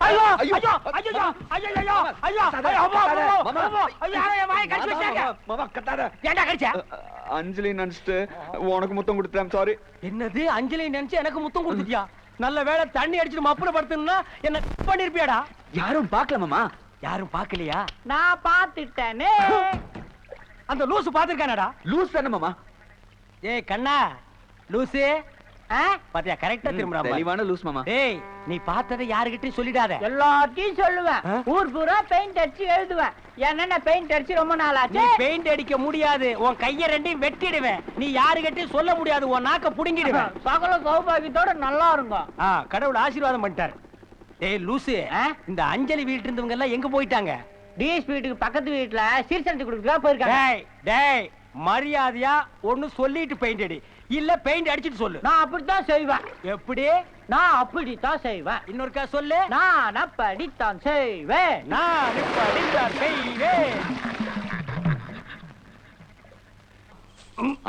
ஐயோ ஐயோ ஐயோ ஐயோ ஐயோ மாமா கத்தாத. ஏன்டா கடிச்ச? அஞ்சலி நினைச்சிட்டு உனக்கு முத்தம் கொடுத்தேன். சாரி. என்னது அஞ்சலி நினைச்சு எனக்கு முத்தம் கொடுத்துட்டியா? நல்ல வேளை தண்ணி அடிச்சிட்டு மப்புல படுத்துனா என்ன பண்ணிருப்பியாடா? யாரும் பார்க்கல மாமா. யாரும் பார்க்கலையா? நான் பாத்துட்டேனே. அந்த லூசு பாத்துர்க்கானடா? லூஸ் தானே மாமா. ஏய் கண்ணா லூசு. பாத்தியா கரெக்டா திரும்புறா. தெளிவான லூஸ் மாமா. டேய் நீ பார்த்ததை யாருகிட்டயும் சொல்லிடாத. எல்லாத்தையும் சொல்லுவேன். ஊர் பூரா பெயிண்ட் அடிச்சு எழுதுவேன். என்னென்ன பெயிண்ட் அடிச்சு ரொம்ப நாள் ஆச்சு. நீ பெயிண்ட் அடிக்க முடியாது. உன் கைய ரெண்டையும் வெட்டிடுவேன். நீ யாருகிட்டயும் சொல்ல முடியாது. உன் நாக்க புடுங்கிடுவேன். சகல சௌபாகியத்தோட நல்லா இருக்கும். கடவுள் ஆசீர்வாதம் பண்ணிட்டார். டேய் லூசு, இந்த அஞ்சலி வீட்டு இருந்தவங்க எல்லாம் எங்க போயிட்டாங்க? டிஎஸ் வீட்டுக்கு பக்கத்து வீட்டுல சீர்சனத்து கொடுக்க போயிருக்காங்க. டேய் டேய் மரியாதையா ஒன்னு சொல்லிட்டு பெயிண்ட் அடி, இல்ல பெயிண்ட் அடிச்சிட்டு சொல்லு. நான் அப்படித்தான் செய்வேன். எப்படி? நான் அப்படித்தான் செய்வேன். இன்னொருக்கா சொல்லு. நான் அப்படித்தான் செய்வேன். நான் இப்படித்தான் செய்வேன்.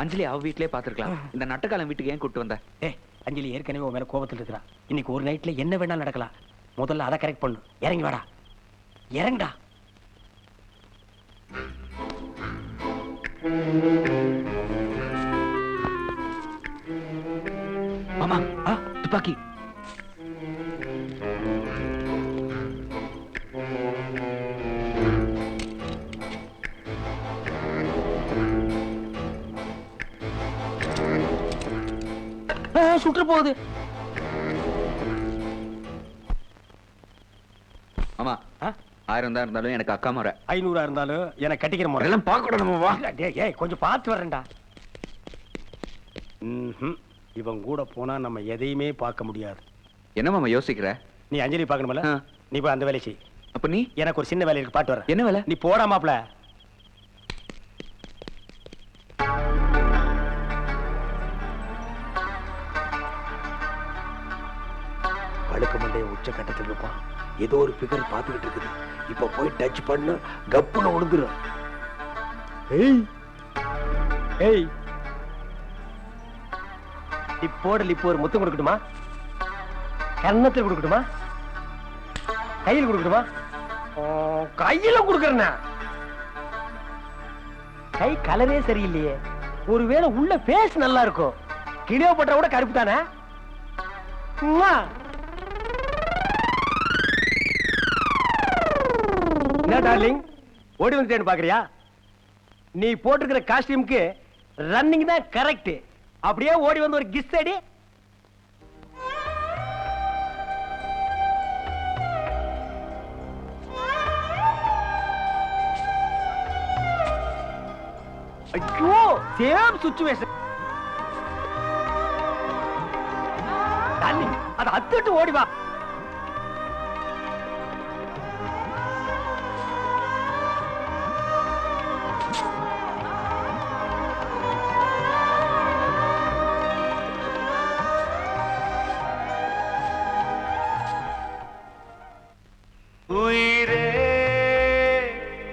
அஞ்சலி அவ வீட்லயே பாத்துருக்கலாம். இந்த நட்டக்காலம் வீட்டுக்கு ஏன் கூட்டு வந்த? ஏய் அஞ்சலி ஏற்கனவே உன் மேல கோபத்துல இருக்கிறா. இன்னைக்கு ஒரு நைட்ல என்ன வேணாலும் நடக்கலாம். முதல்ல அதை கரெக்ட் பண்ணு. இறங்கி வாடா. இறங்கடா. மாமா துப்பாக்கி. சுற்று போகுது. மாமா 1000 தான் இருந்தாலும் எனக்கு அக்கா முறை. 500 இருந்தாலும் எனக்கு கட்டிக்கிற முறை எல்லாம் பார்க்கணும். டேய் கொஞ்சம் பார்த்து வரேன்டா. இவன் கூட போனா நம்ம எதையுமே பார்க்க முடியாது. என்ன மாமா யோசிக்கிற? நீ அஞ்சலி பார்க்கணும்ல, நீ போய் அந்த வேலையை செய். அப்ப நீ? எனக்கு ஒரு சின்ன வேலை இருக்கு, பாட்டு வரேன். என்ன வேலை? நீ போடா மாப்ள. அழுக்கு மண்டைய உச்ச கட்டத்தில் இருப்பான். ஏதோ ஒரு பிகர் பார்த்துக்கிட்டு இருக்குது. இப்ப போய் டச் பண்ண கப்புன்னு விழுந்துரும். ஏய் ஏய் இப்போடல இப்போ ஒரு முத்தம் கொடுக்கட்டுமா? கன்னத்தில் கொடுக்கட்டுமா? கையில் கொடுக்கட்டுமா? கையில கொடுக்கறேன். கை கலரே சரியில்லையே. ஒருவேளை உள்ள பேஸ் நல்லா இருக்கும். கிளியோபட்ரா கூட கருப்பு தானே? என்ன டார்லிங் ஓடி வந்துட்டேன்னு பாக்குறியா? நீ போட்டிருக்கிற காஸ்டியூம்க்கு ரன்னிங் தான் கரெக்ட். அப்படியே ஓடி வந்து ஒரு கிஸ் அடி. ஐயோ சேம் சிச்சுவேஷன். டார்லிங் அத அத்துட்டு ஓடி வா. உயிரே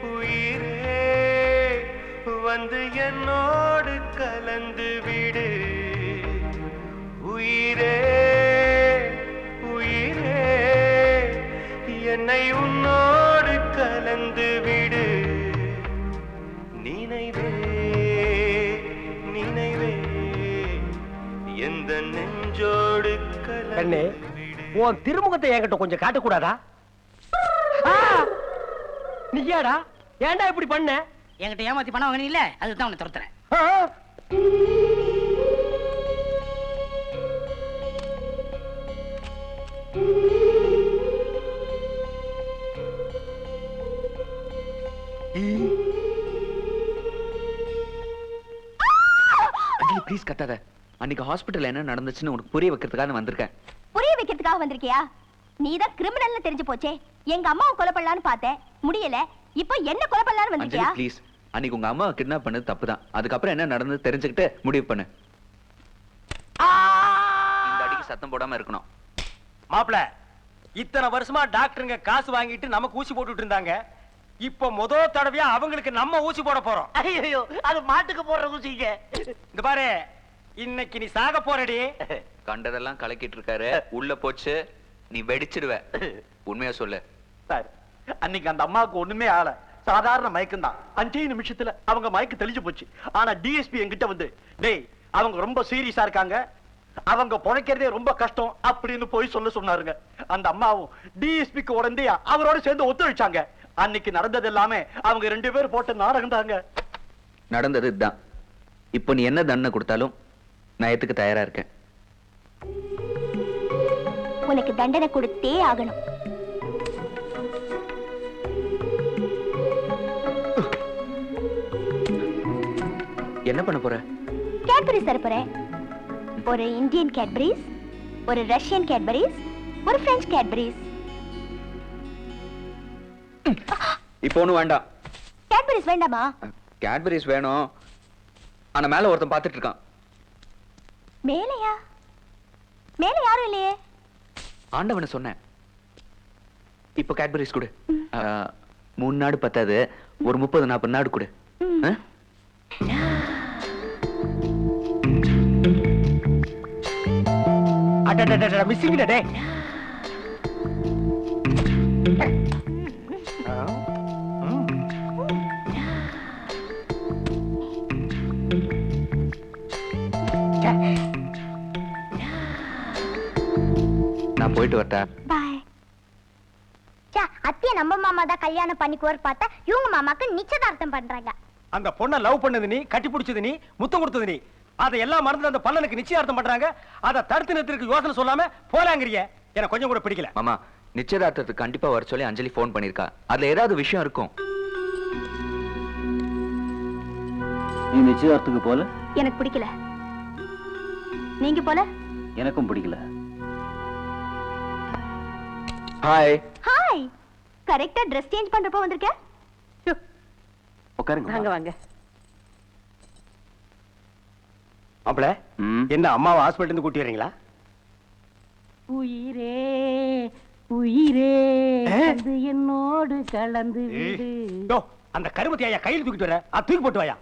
உயிரே வந்து என்னோடு கலந்து விடு. உயிரே உயிரே என்னை உன்னோடு கலந்து விடு. நினைவே நினைவே எந்த நெஞ்சோடு கலந்து விடு. உன் திருமுகத்தை என்கிட்ட கொஞ்சம் காட்டக்கூடாதா? நீயாடா ஏன்டா இப்படி பண்ண? என்கிட்ட ஏமாத்தி பணம் வாங்கினீ இல்ல, அதுதான் உன்னை துரத்துறேன். அஞ்சலி ப்ளீஸ் கத்தாத. அன்னைக்கு ஹாஸ்பிடல்ல என்ன நடந்துச்சுன்னு உனக்கு புரிய வைக்கிறதுக்காக வந்திருக்கேன். புரிய வைக்கிறதுக்காக வந்திருக்கியா? நீதான் கிரிமினல்னு தெரிஞ்சு போச்சே. எங்க அம்மாவை கொலை பண்ணலான்னு பார்த்தேன், முடியல. இப்போ என்ன கொலை பண்ணலான்னு வந்திருக்கியா? அஞ்சலி ப்ளீஸ், அன்னைக்கு உங்க அம்மா கிட்னாப் பண்ணது தப்புதான். அதுக்கப்புறம் என்ன நடந்தது தெரிஞ்சுக்கிட்டு முடிவு பண்ணு. இந்த அடிக்கு சத்தம் போடாம இருக்கணும். மாப்ள இத்தனை வருஷமா டாக்டருங்க காசு வாங்கிட்டு நமக்கு ஊசி போட்டுட்டு இருந்தாங்க. இப்போ முதல் தடவையா அவங்களுக்கு நம்ம ஊசி போட போறோம். ஐயோ அது மாட்டுக்கு போடுற ஊசிங்க. இந்த பாரு இன்னைக்கு நீ சாக போறடி. கண்டதெல்லாம் கலக்கிட்டு இருக்காரு. உள்ள போச்சு நீ வெடிச்சிடுவ. உண்மையா சொல்லு. சார், அன்னைக்கு அந்த அம்மாவுக்கு ஒண்ணுமே ஆள, சாதாரண மயக்கம் தான். 5 நிமிஷத்துல அவங்க மயக்கம் தெளிஞ்சு போச்சு. ஆனா டிஎஸ்பி என்கிட்ட வந்து, டேய் அவங்க ரொம்ப சீரியஸா இருக்காங்க, அவங்க பொழைக்கிறதே ரொம்ப கஷ்டம் அப்படின்னு போய் சொன்னாருங்க. அந்த அம்மாவும் டிஎஸ்பிக்கு உடனே அவரோட சேர்ந்து ஒத்துழைச்சாங்க. அன்னைக்கு நடந்தது எல்லாமே அவங்க 2 பேரும் போட்ட நாடகம் தாங்க. நடந்தது இதுதான். இப்போ நீ என்ன தண்டனை கொடுத்தாலும் நான் ஏத்துக்க தயாரா இருக்கேன். உனக்கு தண்டனை கொடுத்தே ஆகணும். என்ன பண்ண போற? கேட்பரிஸ் தர போறேன். ஒரு இந்தியன் கேட்பரிஸ், ஒரு ரஷ்யன் கேட்பரிஸ், ஒரு பிரெஞ்சு கேட்பரிஸ். இப்போ ஒண்ணும் வேண்டாம். கேட்பரிஸ் வேண்டாமா? கேட்பரிஸ் வேணும். ஆனா மேல ஒருத்தன் பாத்துட்டு இருக்கான். மேலையா? மேல யாரும் இல்லையே. ஆண்டவனை சொன்னேன். இப்போ கேட்பரிஸ் கொடு. 3 நாடு பத்தாது, ஒரு 30-40 நாடு கொடு. மிஸ்ஸிங் டே. நான் போயிட்டு வரட்டா? பாய். அத்திய நம்ம மாமா தான் கல்யாணம் பண்ணிக்குவார் பார்த்தா இவங்க மாமாக்கு நிச்சயதார்த்தம் பண்றாங்க. அந்த பொண்ணை லவ் பண்ணது நீ, கட்டி பிடிச்சது நீ, முத்தம் கொடுத்தது நீ. அதை எல்லாம் மறந்து அந்த பல்லனுக்கு நிச்சயார்த்தம் பண்றாங்க. அதை தடுத்து நிறுத்திற்கு யோசனை சொல்லாம போலாங்கறிய. எனக்கு கொஞ்சம் கூட பிடிக்கல. மாமா, நிச்சயதார்த்தத்துக்கு கண்டிப்பா வர சொல்லி அஞ்சலி போன் பண்ணிருக்கா. அதுல ஏதாவது விஷயம் இருக்கும். நீ நிச்சயதார்த்தத்துக்கு போல? எனக்கு பிடிக்கல. நீங்க போல? எனக்கும் பிடிக்கல. ஹாய். ஹாய். கரெக்ட்டா Dress சேஞ்ச் பண்றப்போ வந்திருக்க? உட்காருங்க. வாங்க வாங்க. மாப்ள, என்ன அம்மாவை ஹாஸ்பிடல்ல இருந்து கூட்டி வரீங்களா? உயிரே உயிரே வந்து என்னோடு கலந்து விடு. யோ, அந்த கருமத்தை ஐயா கையில் தூக்கிட்டு வர. அது தூக்கி போட்டு வாயா.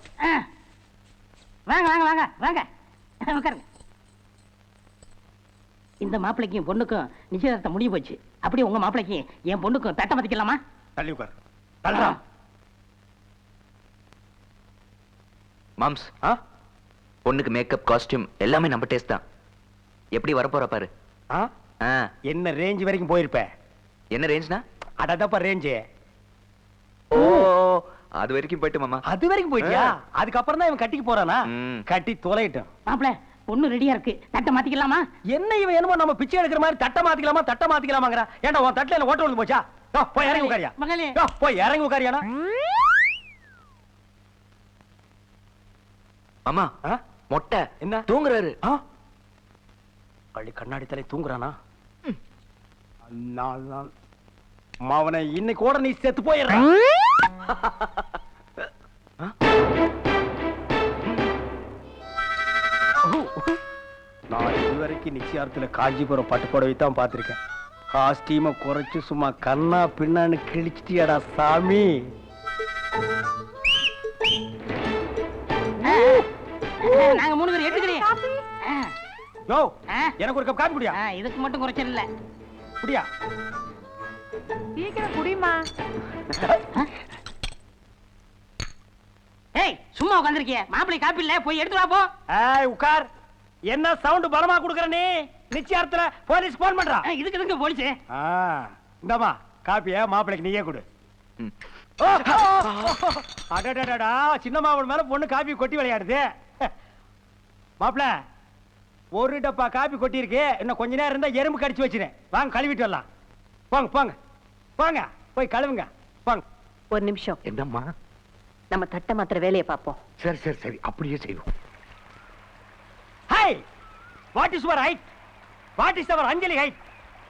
வாங்க வாங்க வாங்க வாங்க. உட்காருங்க. இந்த மாப்பிளைக்கும் பொண்ணுக்கும் நிச்சயதார்த்தம் முடிஞ்சு போச்சு. அப்படியே உங்க மாப்பிளைக்கும் என் பொண்ணுக்கும் தட்ட மதிக்கலாமா? தள்ளி உட்கார். தள்ளடா. மாம்ஸ், பொண்ணுக்கு மேக்கப், காஸ்டியூம் எல்லாமே நம்ம டேஸ்ட் தான். எப்படி வரப்போற பாரு. என்ன ரேஞ்ச் வரைக்கும் போயிருப்ப? என்ன ரேஞ்ச்னா? அடடப்பா ரேஞ்ச். ஓ, அது வரைக்கும் போயிட்டு மாமா. அது வரைக்கும் போயிட்டியா? அதுக்கப்புறம் தான் இவன் கட்டிக்கு போறானா? கட்டி தொலையிட்டோம். மாப்பிள, பொண்ணு ரெடியா இருக்கு. தட்ட மாத்திக்கலாமா? என்ன இவன் என்னமோ நம்ம பிச்சை எடுக்கிற மாதிரி தட்ட மாத்திக்கலாமாங்கற. ஏன்டா உன் தட்டுல என்ன ஓட்ட விழுந்து போச்சா? போய் இறங்கி உட்காரியா. போய் இறங்கி உட்காரியானா? மாமா, மொட்டை என்ன தூங்குறாரு? பள்ளி கண்ணாடி தலை தூங்குறானா? மாவனை இன்னைக்கு கூட நீ செத்து போயிடுற. நான் இதுவரைக்கும் நிச்சயார்த்துல காஞ்சிபுரம் பட்டு புடவை தான் பார்த்திருக்கேன். காஸ்டியூமை குறைச்சு சும்மா கண்ணா பின்னான்னு கிழிச்சிட்டியாடா சாமி. நாங்க 3 பேர் எடுத்துக்கிறேன். யோ, எனக்கு ஒரு கப் காபி குடியா. இதுக்கு மட்டும் குறைச்சல் இல்ல. குடியா. சீக்கிரம் குடிமா. ஏய், சும்மா உட்கார்ந்திருக்கியே. மாப்பிளை காப்பி இல்ல, போய் எடுத்து வா போ. ஏய், உட்கார். என்ன சவுண்ட் பலமா குடுக்குற நீ? நிச்சயார்த்தல போலீஸ் போன் பண்றா. இதுக்கு எதுக்கு போலீஸ்? இந்தமா காப்பிய மாப்பிளைக்கு நீயே கொடு. அடடடடா, சின்ன மாவன் மேல பொண்ணு காப்பி கொட்டி விளையாடுது. மாப்பிள, ஒரு டப்பா காப்பி கொட்டி இருக்கு. இன்னும் கொஞ்ச நேரம் இருந்தா எறும்பு கடிச்சு வச்சிரு. வாங்க கழுவிட்டு வரலாம். போங்க போங்க போங்க, போய் கழுவுங்க. போங்க. ஒரு நிமிஷம். என்னம்மா? நம்ம தட்ட மாத்திர வேலையை பார்ப்போம். சரி சரி சரி, அப்படியே செய்வோம். Hey, what is your height? What is our Anjali height?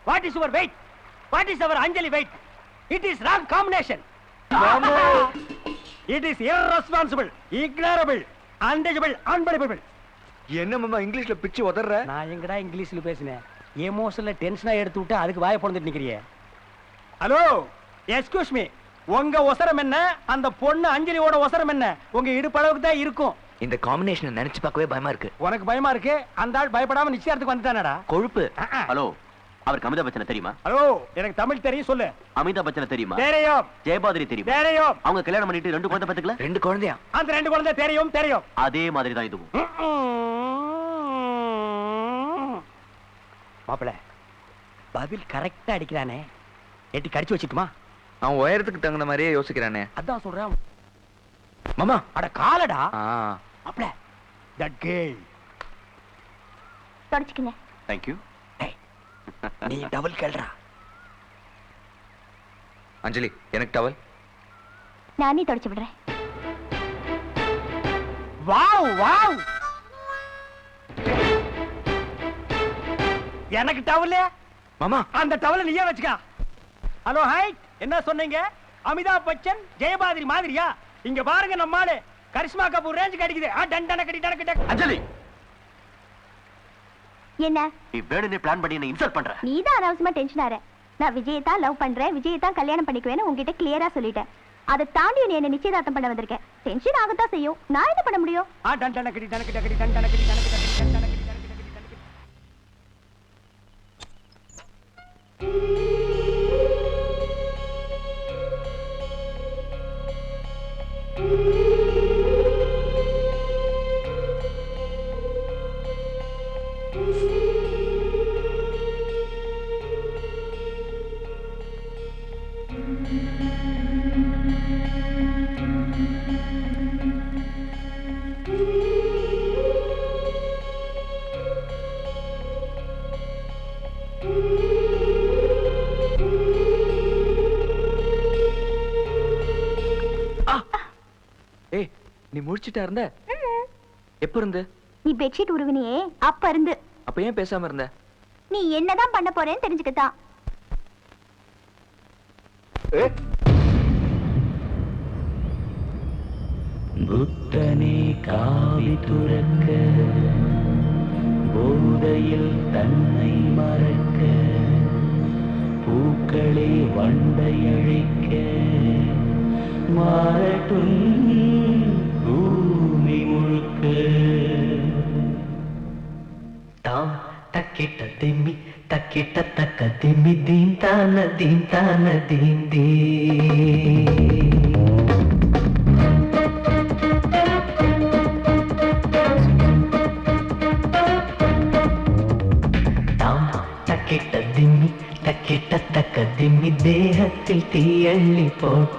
What is your weight? What is our Anjali weight? It is wrong combination. It is irresponsible, ignorable, undeniable, unbelievable. என்ன மாமா இங்கிலீஷ்ல பிச்சு உதறற? நான் எங்கடா இங்கிலீஷ்ல பேசினேன்? எமோஷன்ல டென்ஷனா எடுத்து விட்டு அதுக்கு வாயை பொளந்துட்டு நிக்கிறியே. Hello, excuse me. உங்க ஒசரம் என்ன? அந்த பொண்ணு அஞ்சலியோட ஒசரம் என்ன? உங்க இடுப்பளவுக்கு தான் இருக்கும். இந்த காம்பினேஷன் நினைச்சு பார்க்கவே பயமா இருக்கு. உனக்கு பயமா இருக்கு? அந்த ஆள் பயப்படாம நிச்சயத்துக்கு வந்துட்டானடா. கொழுப்பு. ஹலோ, அவருக்கு அமிதாப் பச்சனை தெரியுமா? ஹலோ, எனக்கு தமிழ் தெரியும், சொல்லு. அமிதாப் பச்சனை தெரியுமா? தெரியும். ஜெயபாதிரி தெரியுமா? தெரியும். அவங்க கல்யாணம் பண்ணிட்டு 2 குழந்தை பெத்துக்கல? 2 குழந்தையா? அந்த 2 குழந்தை தெரியும், தெரியும். அதே மாதிரி தான் இதுவும். மாப்பிள, பதில் கரெக்டா அடிக்கிறானே. எட்டி கடிச்சு வச்சுட்டுமா? அவன் உயரத்துக்கு தகுந்த மாதிரியே யோசிக்கிறானே. அதான் சொல்றேன். மாமா, அட காலடா. மாப்பிள, தட் கேர்ள். தொடச்சுக்குங்க. Thank you. நீ டபுள் கேள்றா. அஞ்சலி, எனக்கு டவல். நானே தொடச்சு விடுறேன். Wow wow. எனக்கு டவல். மாமா, அந்த டவலை நீயே வச்சுக்க. Hello, hi. என்ன சொன்னீங்க? அமிதாப் பச்சன் ஜெயபாதிரி மாதிரியா? இங்க பாருங்க, நம்மால கரிஷ்மா கபூர் ரேஞ்சுக்கு அடிக்குது. டண்டன கடி டனக்கு டக். அஞ்சலி, என்ன நீ வேணும்னே பிளான் பண்ணி என்ன இன்சல்ட் பண்ற. நீ தான் அனாவசியமா டென்ஷன் ஆற. நான் விஜயை தான் லவ் பண்றேன், விஜயை தான் கல்யாணம் பண்ணிக்குவேன்னு உங்ககிட்ட கிளியரா சொல்லிட்டேன். அதை தாண்டி நீ என்ன நிச்சயதார்த்தம் பண்ண வந்திருக்கேன். டென்ஷன் ஆகத்தான் செய்யும். நான் என்ன பண்ண முடியும்? டண்டன கடி டனக்கு டக் டண்டன கடி டனக்கு டக் டண்டன கடி டனக்கு டக். ஏய், நீ முடிச்சிட்டா இருந்த? எப்ப இருந்து? நீ பெட்ஷீட் உருவினியே அப்ப இருந்து. அப்ப ஏன் பேசாம இருந்த? நீ என்னதான் பண்ண போறேன்னு தெரிஞ்சுக்கத்தான். புத்தனே காவி துறக்க, போதையில் தன்னை மறக்க, பூக்களே வண்டை அழைக்க, மாறட்டும் பூமி முழுக்க. தாம் தக்கிட்ட திம்மி தக்கிட்ட தக்க திம்மி தீம் தான தீம் தீ. தக்கிட்ட தக்க திம்மி தேகத்தில் தீயள்ளி போட்டாய்.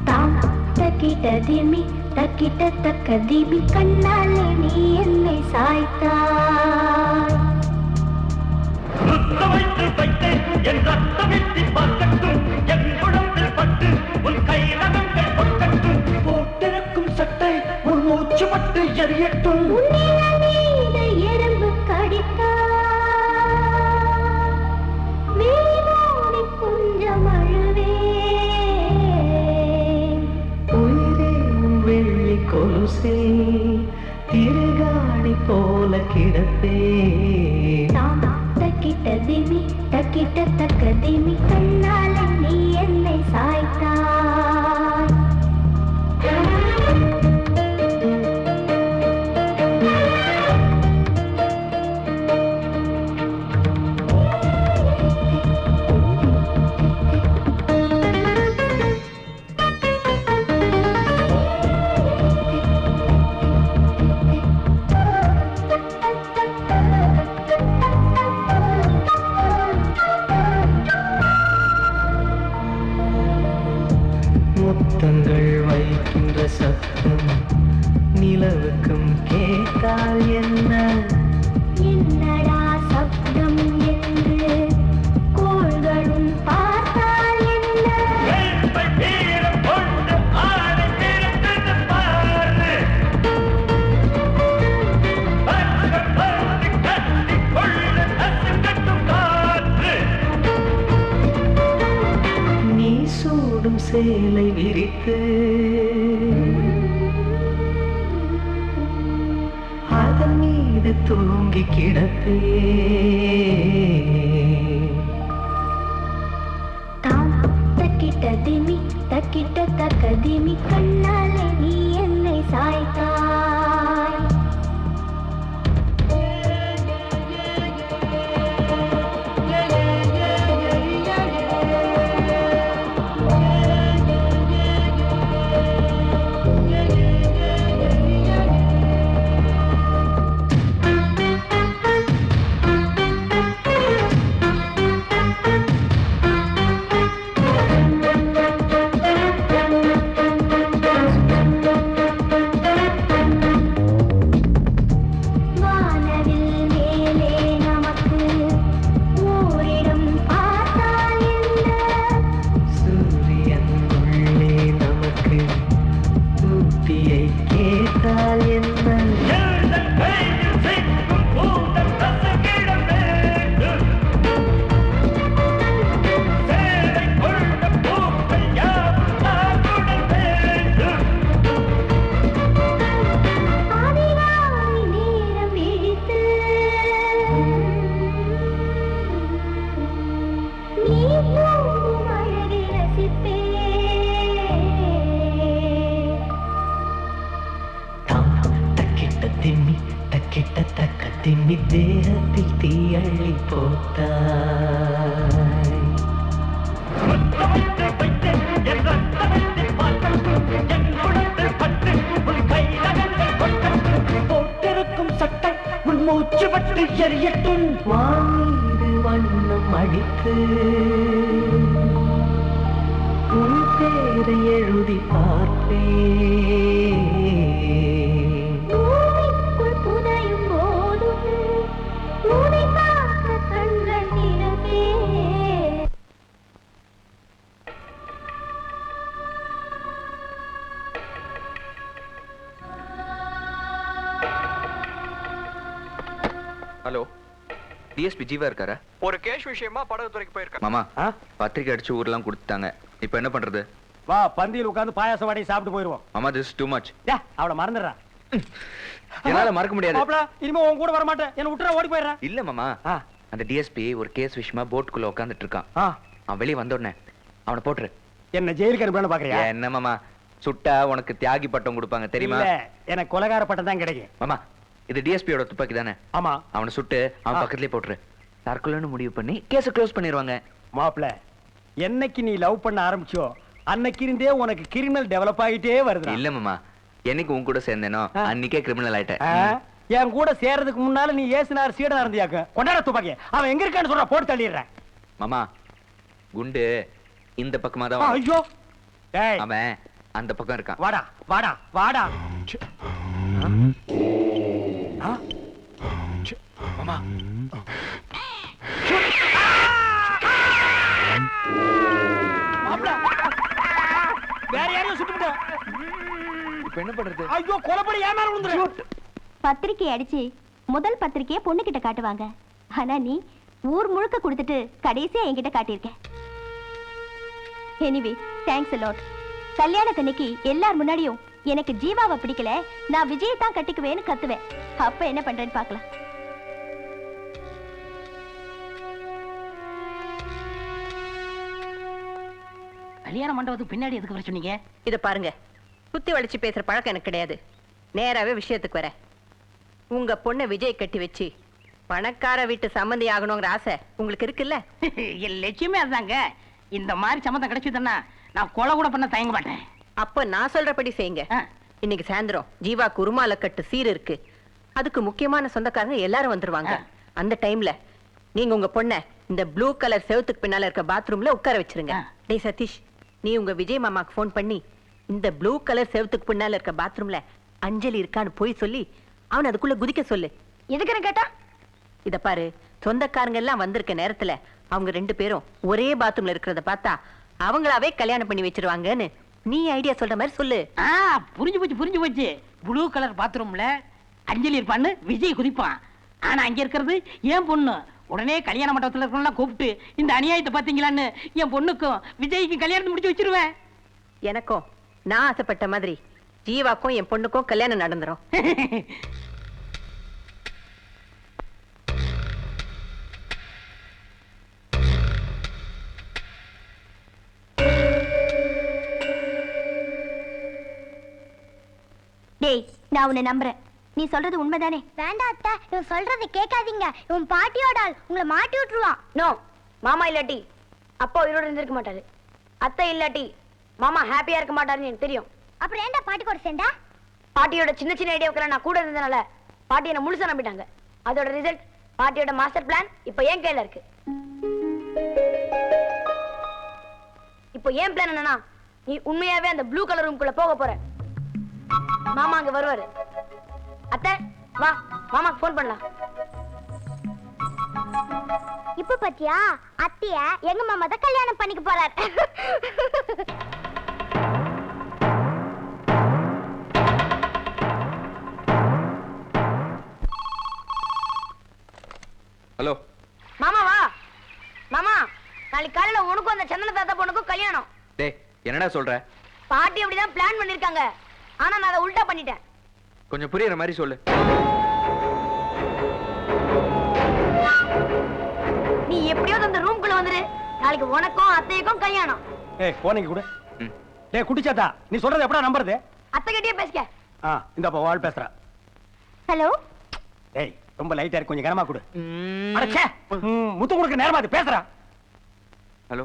தாம் தக்கிட்ட திம்மி தக்கிட்ட தக்க திம்மி கண்ணாலே நீ என்னை சாய்த்தாய். வைத்து வைத்தேன் என் ரத்தமிட்டு பார்க்கட்டும், என் உடம்பில் பட்டு உன் கை ரகங்கள் பொட்டட்டும், போட்டிருக்கும் சட்டை உன் மூச்சு பட்டு எரியட்டும். எறும்பு கடித்தா கொஞ்சம் அழுவே. உயிரே உன் வெள்ளி கொலுசே, திருகாணி போல கிடப்பே. தக்கிட்ட திமி தக்கிட்ட தக்க திமி கண்ணாலே நீ என்னை சாய்த்தாய். முத்தங்கள் வைக்கின்ற சத்தம் நிலவுக்கும் கேட்டால் என்ன? என்னடா சப்தம் என்று கோள்களும் பார்த்தால் என்ன? நீ சூடும் சேலை விரித்து அதன் மீது தூங்கி கிடப்பே. தாம் தக்கிட்ட திமி தக்கிட்ட தக்க திமி கண்ணாலே நீ என்னை சாய்த்தாய். திண்ணி தேகத்தில் தீயள்ளி போட்டாய். முத்தமிட்டு வைத்து என் ரத்தமிட்டு பார்க்கட்டும், என் உடம்பில் பட்டு உன் கைதகங்கள் கொட்டட்டும். போட்டிருக்கும் சட்டை உன் மூச்சு பட்டு எரியட்டும். வானீது வண்ணம் அடித்து உன் பேரை எழுதி பார்ப்பேன். பூமிக்குள் புதையும் போதும் உன்னை பார்க்க கண்கள் திறமே. ஹலோ, டிஎஸ்பி ஜீவா இருக்காரா? ஒரு கேஷ் விஷயமா படகுத்துறைக்கு போயிருக்கேன். மாமா, பத்திரிக்கை அடிச்சு ஊர்லாம் கொடுத்துட்டாங்க. இப்போ என்ன பண்றது? வா, பந்தியில் உட்கார்ந்து பாயாசம் வாடி சாப்பிட்டு போயிருவோம். மாமா, this is too much. அவளை மறந்துடுறா. என்னால மறக்க முடியாது. மாப்ள, இனிமே உன் கூட வர மாட்டேன். என்ன விட்டுற ஓடி போயிடுறேன். இல்ல மாமா, அந்த டிஎஸ்பி ஒரு கேஸ் விஷயமா போட்டுக்குள்ள உட்கார்ந்துட்டு இருக்கான். அவன் வெளியே வந்த உடனே அவனை போட்டுரு. என்ன ஜெயிலுக்கு அனுப்பணும் பாக்குறியா? என்ன மாமா, சுட்டா உனக்கு தியாகி பட்டம் கொடுப்பாங்க தெரியுமா? இல்ல, எனக்கு கொலைகார பட்டம் தான் கிடைக்கும். மாமா, இது டிஎஸ்பியோட துப்பாக்கி தானே? ஆமா. அவனை சுட்டு அவன் பக்கத்துலயே போட்டுரு. தற்கொலைன்னு முடிவு பண்ணி கேஸ க்ளோஸ் பண்ணிடுவாங்க. மாப்ள, என்னைக்கு நீ லவ் பண்ண ஆரம்பிச்சோ அன்னைக்கு இருந்தே உனக்கு கிரிமினல் டெவலப் ஆகிட்டே வருது. இல்ல மாமா, என்னைக்கு உன் கூட சேர்ந்தேனோ அன்னைக்கே கிரிமினல் ஆயிட்டேன். என் கூட சேர்றதுக்கு முன்னால நீ ஏசுனார் சீடனா இருந்தியாக்க. கொண்டாட துப்பாக்கி. அவன் எங்க இருக்கான்னு சொல்ற, போட்டு தள்ளிடுறேன். மாமா, குண்டு இந்த பக்கமா தான். ஐயோ, அவன் அந்த பக்கம் இருக்கான். வாடா வாடா வாடா. மாமா, வேற யாரையும் சுட்டுட்ட. இப்ப என்ன பண்றது? ஐயோ, கொலைப்படி ஏன் மேல விழுந்துரு. பத்திரிக்கை அடிச்சு முதல் பத்திரிக்கையை பொண்ணுகிட்ட காட்டுவாங்க. ஆனா நீ ஊர் முழுக்க கொடுத்துட்டு கடைசியா என்கிட்ட காட்டியிருக்க. Anyway, thanks a lot. கல்யாணத்தன்னைக்கு எல்லார் முன்னாடியும் எனக்கு ஜீவாவை பிடிக்கல, நான் விஜயை தான் கட்டிக்குவேன்னு கத்துவேன். அப்ப என்ன பண்றேன்னு பார்க்கலாம். கல்யாண மண்டபத்துக்கு பின்னாடி எதுக்கு வர சொன்னீங்க? இத பாருங்க, குத்தி வளைச்சு பேசுற பழக்கம் எனக்கு கிடையாது. நேராவே விஷயத்துக்கு வர. உங்க பொண்ணை விஜய் கட்டி வச்சு பணக்கார வீட்டு சம்மந்தி ஆகணுங்கிற ஆசை உங்களுக்கு இருக்குல்ல? என் லட்சியமே அதுதாங்க. இந்த மாதிரி சம்மந்தம் கிடைச்சதுன்னா நான் கொலை கூட பண்ண தயங்க மாட்டேன். அப்ப நான் சொல்றபடி செய்யுங்க. இன்னைக்கு சாயந்தரம் ஜீவா குருமால கட்டு சீர் இருக்கு. அதுக்கு முக்கியமான சொந்தக்காரங்க எல்லாரும் வந்துருவாங்க. அந்த டைம்ல நீங்க உங்க பொண்ணை இந்த ப்ளூ கலர் செவத்துக்கு பின்னால இருக்க பாத்ரூம்ல உட்கார வச்சிருங்க. டேய் சதீஷ், நீ உங்க விஜய் மாமாக்கு போன் பண்ணி இந்த ப்ளூ கலர் செவத்துக்கு பின்னால இருக்க பாத்ரூம்ல அஞ்சலி இருக்கான்னு போய் சொல்லி அவன் அதுக்குள்ள குதிக்க சொல்லு. எதுக்குன்னு கேட்டா, இத பாரு, சொந்தக்காரங்க எல்லாம் வந்திருக்க நேரத்துல அவங்க 2 பேரும் ஒரே பாத்ரூம்ல இருக்கிறத பார்த்தா அவங்களாவே கல்யாணம் பண்ணி வச்சிருவாங்கன்னு நீ ஐடியா சொல்ற மாதிரி சொல்லு. புரிஞ்சு போச்சு. ப்ளூ கலர் பாத்ரூம்ல அஞ்சலி இருப்பான்னு விஜய் குதிப்பான். ஆனா அங்க இருக்கிறது என் பொண்ணு. உடனே கல்யாண மண்டபத்துல இருக்கவங்க கூப்பிட்டு இந்த அநியாயத்தை பாத்தீங்களான்னு என் பொண்ணுக்கும் விஜய்க்கும் கல்யாணம் முடிச்சு வச்சிருவேன். எனக்கும் நான் ஆசைப்பட்ட மாதிரி ஜீவாக்கும் என் பொண்ணுக்கும் கல்யாணம் நடந்துரும். டேய், நான் உன்னை நம்புறேன். நீ சொல்றது உண்மைதானே? வேண்டாம் அத்தை, இவன் சொல்றதை கேட்காதீங்க. இவன் பாட்டியோட ஆள், உங்களை மாட்டி விட்டுருவான். நோ, மாமா இல்லாட்டி அப்பா உயிரோட இருந்திருக்க மாட்டாரு. அத்தை இல்லாட்டி மாமா ஹாப்பியா இருக்க மாட்டாருன்னு எனக்கு தெரியும். அப்புறம் ஏன்டா பாட்டி கூட சேர்ந்தா? பாட்டியோட சின்ன சின்ன ஐடியாவுக்கு நான் கூட இருந்ததுனால பாட்டி என்ன முழுசா நம்பிட்டாங்க. அதோட ரிசல்ட் பாட்டியோட மாஸ்டர் பிளான் இப்போ ஏன் கையில இருக்கு. இப்போ ஏன் பிளான் என்னன்னா, நீ உண்மையாவே அந்த ப்ளூ கலர் ரூம்குள்ள போக போற. மாமா அங்க வருவாரு. அத்தை வா, மாமாக்கு போன் பண்ணலாம். இப்ப பாத்தியா, அத்திய எங்க மாமா தான் கல்யாணம் பண்ணிக்க போறாரு. ஹலோ மாமா வா. மாமா, நாளைக்கு காலையில உனக்கும் அந்த சந்தன தாத்தா பொண்ணுக்கும் கல்யாணம். டேய், என்னடா சொல்ற? பாட்டி அப்படிதான் பிளான் பண்ணிருக்காங்க. ஆனா நான் அதை உல்டா பண்ணிட்டேன். கொஞ்சம் புரியுற மாதிரி சொல்லு. நீ எப்படியாவது அந்த ரூம்குள்ள வந்துரு. நாளைக்கு உனக்கும் அத்தைக்கும் கல்யாணம். ஏய், போனீங்க கூட. டேய் குடிச்சாதா, நீ சொல்றது எப்படா நம்புறது? அத்தை கிட்டயே பேசிக்க. இந்த அப்ப வாள் பேசுறா. ஹலோ. ஏய், ரொம்ப லைட்டா இருக்கு, கொஞ்சம் கனமா கொடு. அடச்சே, முத்து கொடுக்க நேரமா அது பேசுறா. ஹலோ,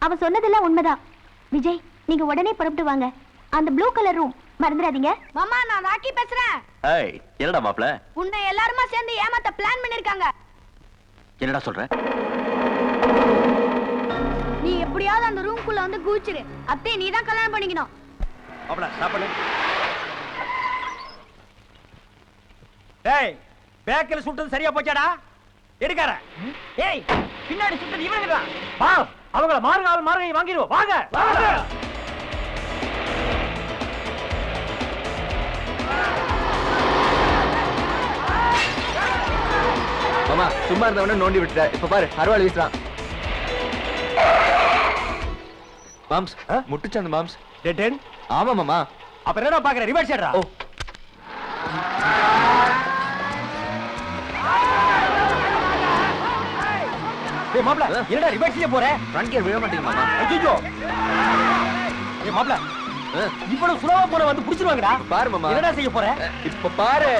அவன் சொன்னதெல்லாம் உண்மைதான். விஜய், நீங்க உடனே புறப்பட்டு வாங்க. அந்த ப்ளூ கலர் ரூம் மறந்துடாதீங்க. மாமா, நான் ராக்கி பேசுறேன். ஏய், என்னடா மாப்ள? உன்னை எல்லாருமா சேர்ந்து ஏமாத்த பிளான் பண்ணிருக்காங்க. என்னடா சொல்ற? நீ எப்படியாவது அந்த ரூம்குள்ள வந்து குதிச்சிரு. அத்தை, நீ தான் கல்யாணம் பண்ணிக்கணும். மாப்ள ஸ்டாப் பண்ணு. டேய், பேக்கல சுட்டது சரியா போச்சாடா? எடுக்கார. ஏய், பின்னாடி சுட்டது இவனுங்கடா. வா, அவங்கள மாறுங்க வாங்கிடுவோம். வாங்க வாங்க. மாமா சும்மா இருந்தவன நோண்டி விட்டுட்ட. இப்ப பாரு அருவாள் வீசுறான். மாம்ஸ், முட்டுச்சு அந்த மாம்ஸ். டென். ஆமா மாமா. அப்புறம் என்ன பாக்குற? ரிவர்ஸ் ஏறா. ஓ, டேய் மாப்ள, என்னடா ரிவர்ஸ்ல போற? ஃப்ரண்ட் கியர் விழ மாட்டீங்க மாமா. ஐயோ. டேய் மாப்ள, இவ்வளவு சுலபமா போற வந்து புடிச்சிருவாங்கடா. பாரு மாமா. என்னடா செய்ய போற? இப்ப பாரு.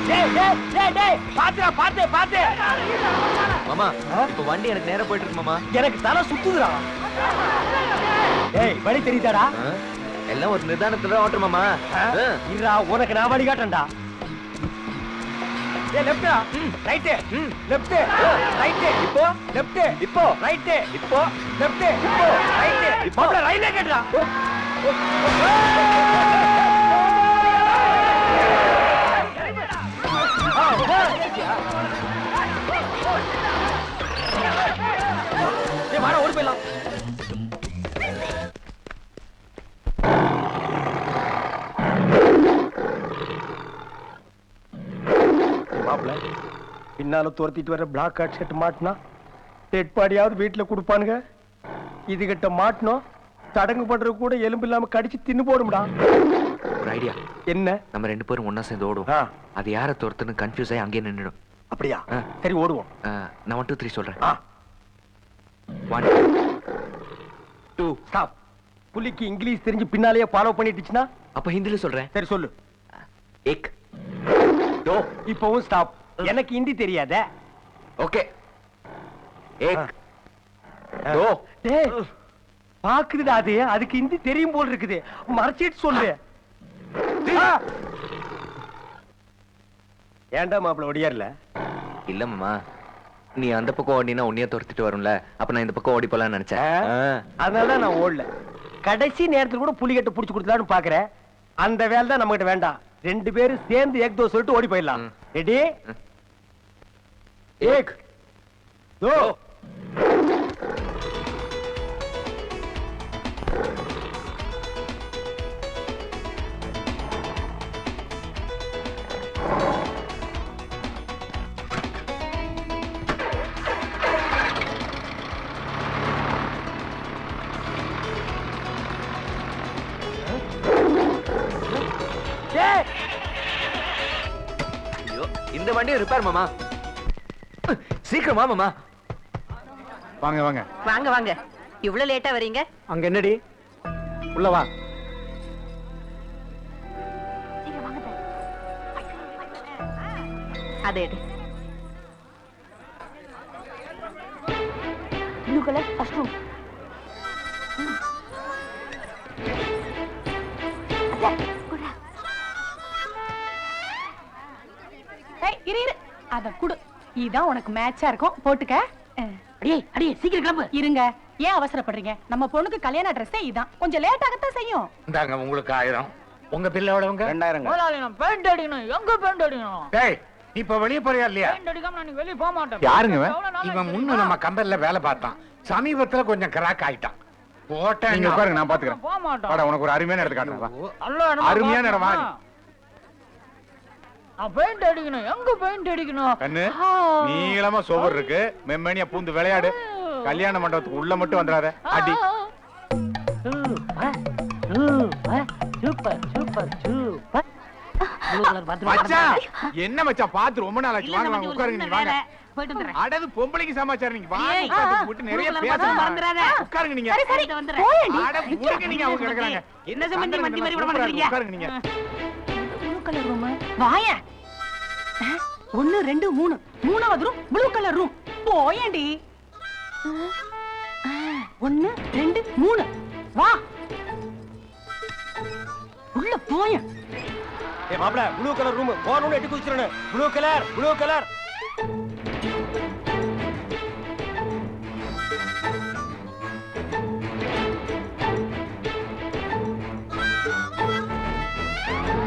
டேய், பாத்து. மாமா, இப்ப வண்டி எனக்கு நேரா போயிட்டு இருக்கு மாமா. எனக்கு தலை சுத்துதுடா. டேய், வழி தெரியுதாடா? எல்லாம் ஒரு நிதானத்துல ஓட்டுற மாமா. இருடா, உனக்கு நான் வழி காட்டேன்டா. ஏய், லெஃப்ட்டா, ரைட், லெஃப்ட், ரைட், இப்போ லெஃப்ட், இப்போ ரைட், இப்போ லெஃப்ட், இப்போ ரைட். மாப்ள ரைட்ல கேட்றா. ஏய், வாடா ஓடி போயிடலாம். மாப்ள, பின்னால துரத்திட்டு வர பிளாக் கார்ட் செட் மாட்டினா டெட் பாடியாவது வீட்டுல கொடுப்பானுங்க. இதுகிட்ட மாட்டினோம், தடங்கு பண்றது கூட எலும்பு இல்லாம கடிச்சு தின்னு போடும்டா. ஒரு ஐடியா. என்ன? நம்ம ரெண்டு பேரும் ஒண்ணா சேர்ந்து ஓடுவோம். அது யார துரத்துன்னு கன்ஃபியூஸ் ஆகி அங்கேயே நின்னுடும். அப்படியா? சரி, ஓடுவோம். நான் 1 2 3 சொல்றேன். 1 2 ஸ்டாப். புலிக்கு இங்கிலீஷ் தெரிஞ்சு பின்னாலேயே ஃபாலோ பண்ணிட்டுச்சுன்னா? அப்ப ஹிந்தில சொல்றேன். சரி சொல்லு. 1 2. இப்பவும் ஸ்டாப். எனக்கு ஹிந்தி தெரியாதே. ஓகே. 1 2. டேய், பாக்குதுடா அது. அதுக்கு ஹிந்தி தெரியும் போல இருக்குது. மறைச்சிட்டு சொல்லு. ஏன்டா மாப்ள ஒடியார்ல? இல்ல மாமா, நீ அந்த பக்கம் ஓடினா உன்னைய துரத்திட்டு வரும்ல. அப்ப நான் இந்த பக்கம் ஓடி போலாம்னு நினைச்சேன். அதனாலதான் நான் ஓடல. கடைசி நேரத்துல கூட புலிகட்டு புடிச்சு கொடுத்தலான்னு பாக்குறேன். அந்த வேலை தான் நம்ம கிட்ட வேண்டாம். ரெண்டு பேரும் சேர்ந்து ஏக் தோ சொல்லிட்டு ஓடி போயிடலாம். ரெடி? ஏக் தோ. இந்த வண்டியை ரிப்பேர் மாமா. சீக்கிரம் வா மாமா. வாங்க வாங்க வாங்க வாங்க. இவ்வளவு லேட்டா வரீங்க? அங்க என்னடி? உள்ள வா. அதே எடு. Blue colour first room. இரு அத குடு. இதான் உனக்கு மேட்சா இருக்கும், போட்டுக்க. அடியே சீக்கிரம் கிளம்பு. இருங்க, ஏன் அவசரப்படுறீங்க? நம்ம பொண்ணுக்கு கல்யாண ட்ரெஸ்ஸே இதான். கொஞ்சம் லேட் ஆகத்தான் செய்யும். இந்தாங்க உங்களுக்கு 1000. உங்க பில் எவ்வளவுங்க? 2000. முதலாளி, நான் பெயிண்ட் அடிக்கணும். எங்க பெயிண்ட் அடிக்கணும்? டேய், இப்ப வெளிய போறியா இல்லையா? பெயிண்ட் அடிக்காம நான் வெளிய போக மாட்டேன். யாருங்க இவன் முன்ன நம்ம கம்பெனில வேலை பார்த்தான். சமீபத்துல கொஞ்சம் கிராக் ஆயிட்டான். போட்டேன். நீங்க உட்காருங்க, நான் பாத்துக்கிறேன். போக மாட்டேன். வாடா, உனக்கு ஒரு அருமையான இடத்து காட்டுறேன். வா. நல்ல இடமா அருமையான இடமா? நான் பெயிண்ட் அடிக்கணும். எங்க பெயிண்ட் அடிக்கணும்? கண்ணு நீளமா சோவர் இருக்கு. மெம்மணியா பூந்து விளையாடு. கல்யாண மண்டபத்துக்கு உள்ள மட்டும் வந்துடாத. அடி. Super super super. மச்சான், என்ன மச்சான் பாத்து ரொம்ப நாள் ஆச்சு. வாங்க வாங்க உட்காருங்க. நீங்க வாங்க. போயிட்டு வந்துறேன். அடது பொம்பளைக்கு சமாச்சாரம். நீங்க வாங்க. ஏய், உட்கார்ந்து போட்டு நிறைய பேசணும். மறந்துறாத. உட்காருங்க நீங்க. சரி சரி வந்துறேன். அட உடுங்க நீங்க அவங்க கிடக்குறாங்க. என்ன சம்பந்தி மந்தி மாதிரி விட மாட்டீங்க? உட்காருங்க நீங்க. Blue colour room. வாயா. 1 2 3 மூணாவது ரூம் ப்ளூ கலர் ரூம் போயேண்டி 1 2 3 வா உள்ள போய ஏ மாப்ள ப்ளூ கலர் ரூம் போறணும் எட்டி குதிச்சிரணும் blue colour blue colour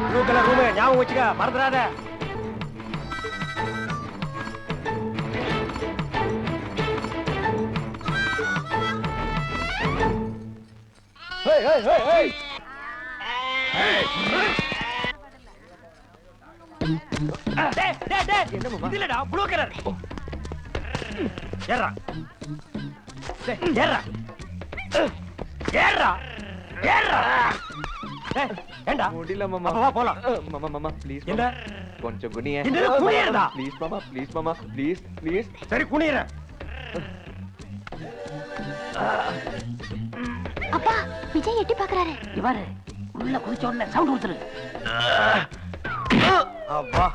blue colour room ஞாபகம் வச்சுக்க மறந்துடாத Hey, hey, hey, hey! இதுலடா ப்ளூ கலர் ஏறா ஏறா ஏறா ஏறா ஏண்டா முடியல மாமா வா போலாம் மாமா மாமா ப்ளீஸ் என்ன கொஞ்சம் குனியே என்ன குனியறடா ப்ளீஸ் மாமா ப்ளீஸ் ப்ளீஸ் சரி குனியறேன் அப்பா விஜய் எட்டி பாக்குறாரு இவரு உள்ள குதிச்ச உடனே சவுண்ட் கொடுத்துரு அப்பா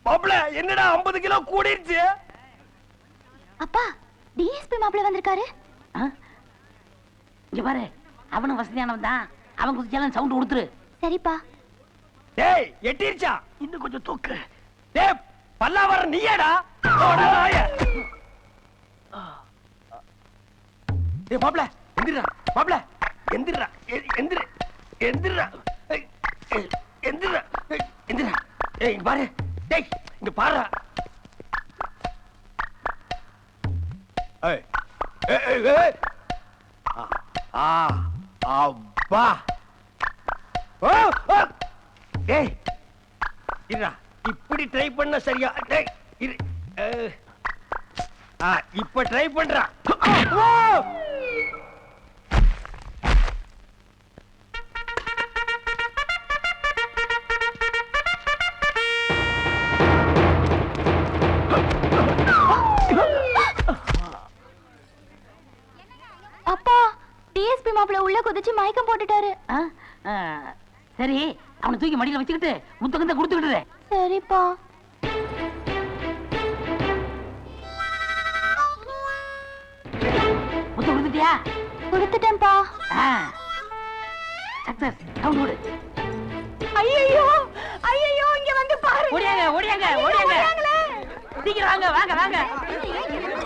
மாப்ள என்னடா 50 கிலோ கூடிருச்சு அப்பா டிஎஸ்பி மாப்பிள்ள வந்திருக்காரு இங்க பாரு அவனும் வசதியானவன் தான் அவன் குதிச்சாலும் சவுண்ட் கொடுத்துரு சரிப்பா டேய் எட்டிருச்சா இன்னும் கொஞ்சம் தூக்கு டேய் பல்லாவர நீயேடா ஓட நாய டேய் மாப்ள எந்திரா மாப்ள எந்திரா எந்திர எந்திரா எந்திரா எந்திரா ஏய் இங்க பாரு டேய் இங்க பாரு ஏய் ஏய் ஏய் அப்பா ஓ டேய் இருடா இப்படி ட்ரை பண்ண சரியா டேய் இரு இப்ப ட்ரை பண்றா அப்பா டிஎஸ்பி மாப்பிள்ள உள்ள குதிச்சு மயக்கம் போட்டுட்டாரு சரி அவனை தூக்கி மடியில வச்சுக்கிட்டு முத்தகத்தை கொடுத்துக்கிட்டு சரிப்பா முத்த கொடுத்துட்டியா கொடுத்துட்டேன்ப்பா சக்சஸ் சவுண்ட் கொடு ஐயோ ஐயோ இங்க வந்து பாரு ஓடியாங்க ஓடியாங்க ஓடியாங்க சீக்கிரம் வாங்க வாங்க வாங்க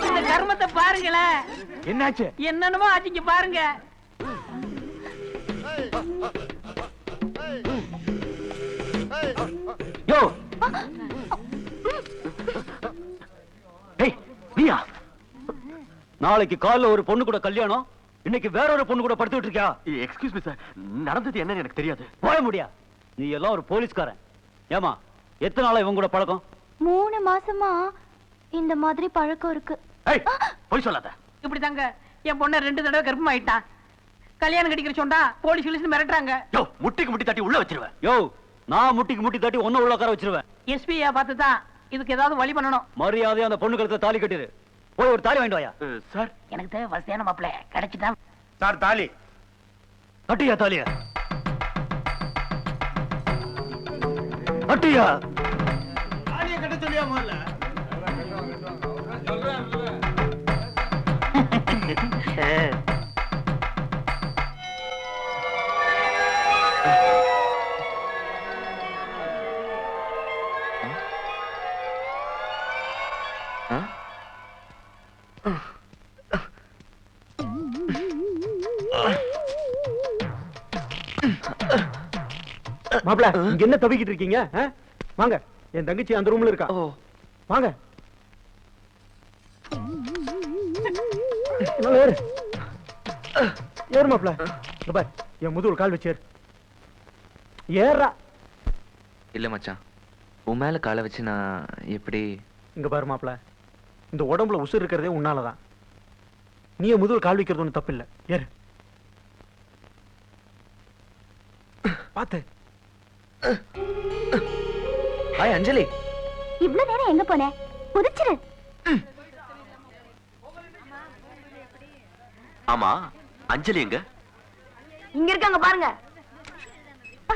இந்த கர்மத்தை பாருங்களேன் என்னாச்சு என்னன்னமோ ஆச்சுங்க பாருங்க யோ டேய் நீயா நாளைக்கு காலைல ஒரு பொண்ணு கூட கல்யாணம் இன்னைக்கு வேற ஒரு பொண்ணு கூட படுத்துட்டு இருக்கியா எக்ஸ்கியூஸ் மீ சார் நடந்தது என்னன்னு எனக்கு தெரியாது போக முடியா நீ எல்லாம் ஒரு போலீஸ்காரன் ஏமா எத்தனை நாளா இவங்க கூட பழக்கம் 3 மாசமா இந்த மாதிரி பழக்கம் இருக்கு போய் சொல்லாத இப்படி தாங்க என் பொண்ணை 2 தடவை கர்ப்பமாயிட்டான் கல்யாணம் கட்டிக்கிற சொன்னா போலீஸ் கிளீஸ் மிரட்டுறாங்க யோ முட்டிக்கு முட்டி தட்டி உள்ள வச்சிருவேன் யோ நான் முட்டிக்கு முட்டி தட்டி ஒன்னும் உள்ள உட்கார வச்சிருவேன் எஸ்பியா பார்த்து தான் இதுக்கு ஏதாவது வழி பண்ணணும் மரியாதையா அந்த பொண்ணு கழுத்தை தாலி கட்டிரு போய் ஒரு தாலி வாங்கிட்டு வாயா சார் எனக்கு தேவை வசதியான மாப்பிள்ளை கிடைச்சிட்டா சார் தாலி கட்டியா தாலியா கட்டியா தாலியை கட்ட சொல்லியா முதல்ல மாப்ள இங்க என்ன தவிக்கிட்டு இருக்கீங்க வாங்க என் தங்கச்சி அந்த ரூம்ல இருக்கா வாங்க ஏறு ஏறு மாப்ள பார் என் முதுகுல கால் வச்சு ஏறா இல்ல மச்சான் உன் மேல காலை வச்சு நான் எப்படி இங்க பாரு மாப்ள இந்த உடம்புல உசுர் இருக்கிறதே உன்னாலதான் நீ முதுகுல கால் வைக்கிறது ஒண்ணு தப்பு இல்ல ஏறு பாத்து ஹாய் அஞ்சலி இவ்வளவு நேரம் எங்க போன குதிச்சிரு ஆமா அஞ்சலி எங்க இங்க இருக்காங்க பாருங்க Ha